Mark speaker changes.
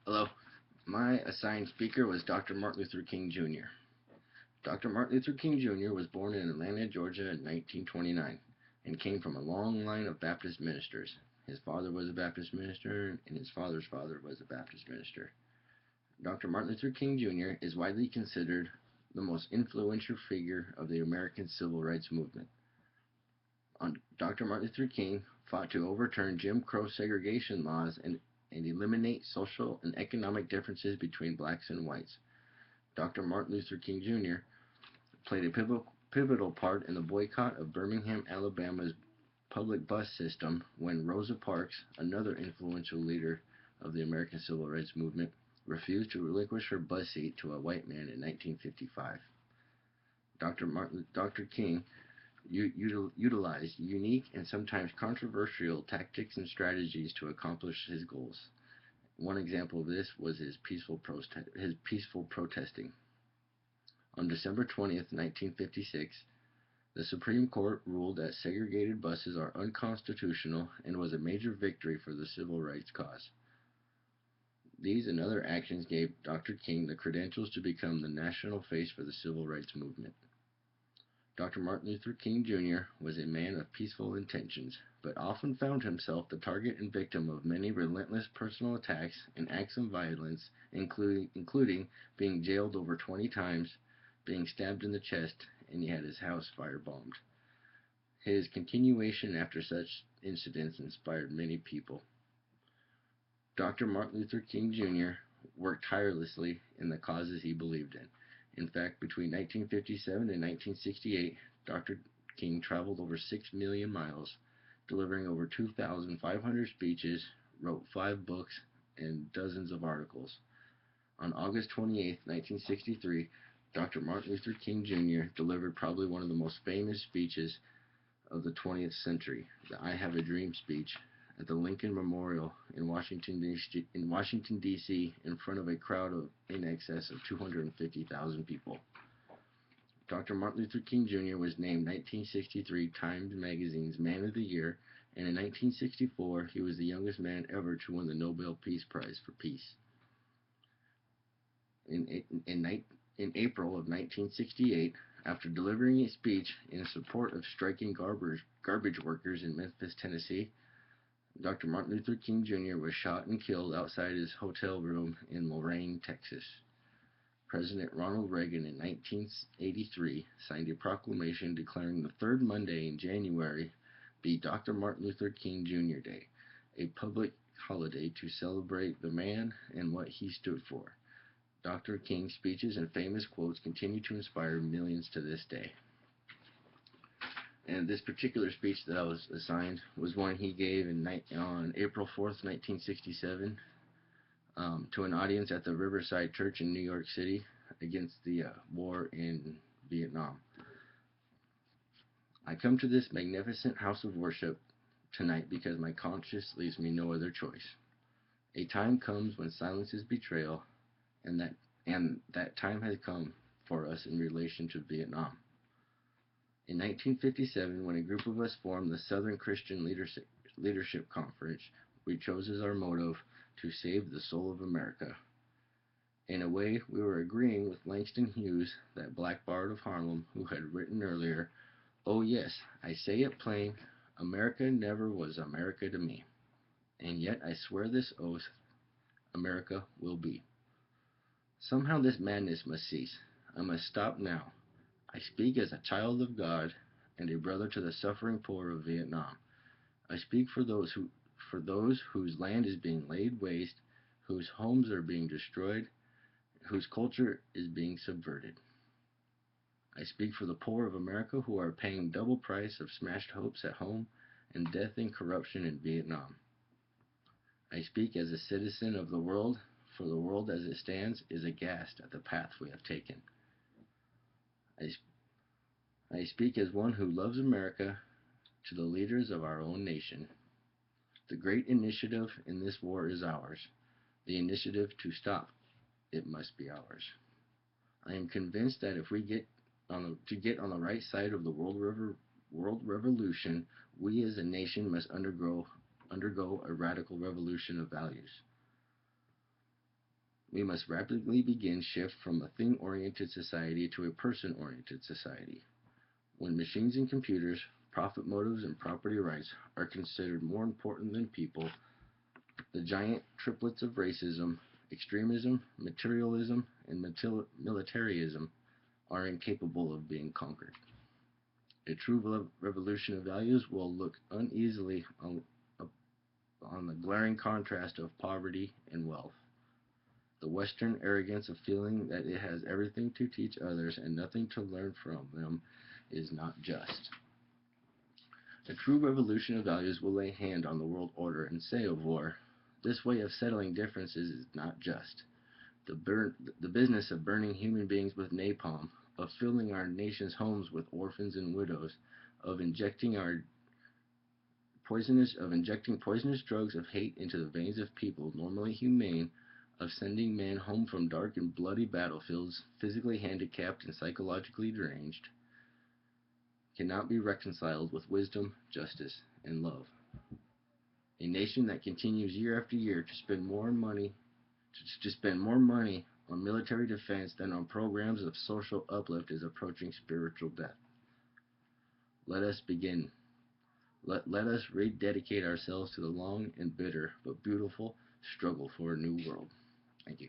Speaker 1: Hello. My assigned speaker was Dr. Martin Luther King Jr. Dr. Martin Luther King Jr. was born in Atlanta, Georgia in 1929 and came from a long line of Baptist ministers. His father was a Baptist minister and his father's father was a Baptist minister. Dr. Martin Luther King Jr. is widely considered the most influential figure of the American Civil Rights Movement. Dr. Martin Luther King fought to overturn Jim Crow segregation laws and eliminate social and economic differences between blacks and whites. Dr. Martin Luther King Jr. played a pivotal part in the boycott of Birmingham, Alabama's public bus system when Rosa Parks, another influential leader of the American Civil Rights Movement, refused to relinquish her bus seat to a white man in 1955. Dr. King utilized unique and sometimes controversial tactics and strategies to accomplish his goals. One example of this was his peaceful protesting. On December 20th, 1956, the Supreme Court ruled that segregated buses are unconstitutional and was a major victory for the civil rights cause. These and other actions gave Dr. King the credentials to become the national face for the civil rights movement. Dr. Martin Luther King Jr. was a man of peaceful intentions, but often found himself the target and victim of many relentless personal attacks and acts of violence, including being jailed over 20 times, being stabbed in the chest, and he had his house firebombed. His continuation after such incidents inspired many people. Dr. Martin Luther King Jr. worked tirelessly in the causes he believed in. In fact, between 1957 and 1968, Dr. King traveled over 6 million miles, delivering over 2,500 speeches, wrote 5 books, and dozens of articles. On August 28, 1963, Dr. Martin Luther King Jr. delivered probably one of the most famous speeches of the 20th century, the I Have a Dream speech, at the Lincoln Memorial in Washington, D.C., in front of a crowd of in excess of 250,000 people. Dr. Martin Luther King Jr. was named 1963 Times Magazine's Man of the Year, and in 1964 he was the youngest man ever to win the Nobel Peace Prize for Peace. In, in, in April of 1968, after delivering a speech in support of striking garbage workers in Memphis, Tennessee, Dr. Martin Luther King Jr. was shot and killed outside his hotel room in Lorain, Texas. President Ronald Reagan in 1983 signed a proclamation declaring the third Monday in January be Dr. Martin Luther King Jr. Day, a public holiday to celebrate the man and what he stood for. Dr. King's speeches and famous quotes continue to inspire millions to this day. And this particular speech that I was assigned was one he gave on April 4th, 1967, to an audience at the Riverside Church in New York City against the war in Vietnam. I come to this magnificent house of worship tonight because my conscience leaves me no other choice. A time comes when silence is betrayal, and that time has come for us in relation to Vietnam. In 1957, when a group of us formed the Southern Christian Leadership Conference, we chose as our motto to save the soul of America. In a way, we were agreeing with Langston Hughes, that black bard of Harlem, who had written earlier, "Oh yes, I say it plain, America never was America to me. And yet I swear this oath, America will be." Somehow this madness must cease. I must stop now. I speak as a child of God and a brother to the suffering poor of Vietnam. I speak for those whose land is being laid waste, whose homes are being destroyed, whose culture is being subverted. I speak for the poor of America who are paying double price of smashed hopes at home and death and corruption in Vietnam. I speak as a citizen of the world, for the world as it stands is aghast at the path we have taken. I speak as one who loves America to the leaders of our own nation. The great initiative in this war is ours. The initiative to stop it must be ours. I am convinced that if we get on the right side of the world revolution, we as a nation must undergo a radical revolution of values. We must rapidly begin shift from a thing-oriented society to a person-oriented society. When machines and computers, profit motives, and property rights are considered more important than people, the giant triplets of racism, extremism, materialism, and militarism are incapable of being conquered. A true revolution of values will look uneasily on the glaring contrast of poverty and wealth. The Western arrogance of feeling that it has everything to teach others and nothing to learn from them is not just. A true revolution of values will lay hand on the world order and say of war, this way of settling differences is not just. The business of burning human beings with napalm, of filling our nation's homes with orphans and widows, of injecting poisonous drugs of hate into the veins of people normally humane, of sending men home from dark and bloody battlefields, physically handicapped and psychologically deranged, cannot be reconciled with wisdom, justice, and love. A nation that continues year after year to spend more money on military defense than on programs of social uplift is approaching spiritual death. Let us begin. Let us rededicate ourselves to the long and bitter but beautiful struggle for a new world. Thank you.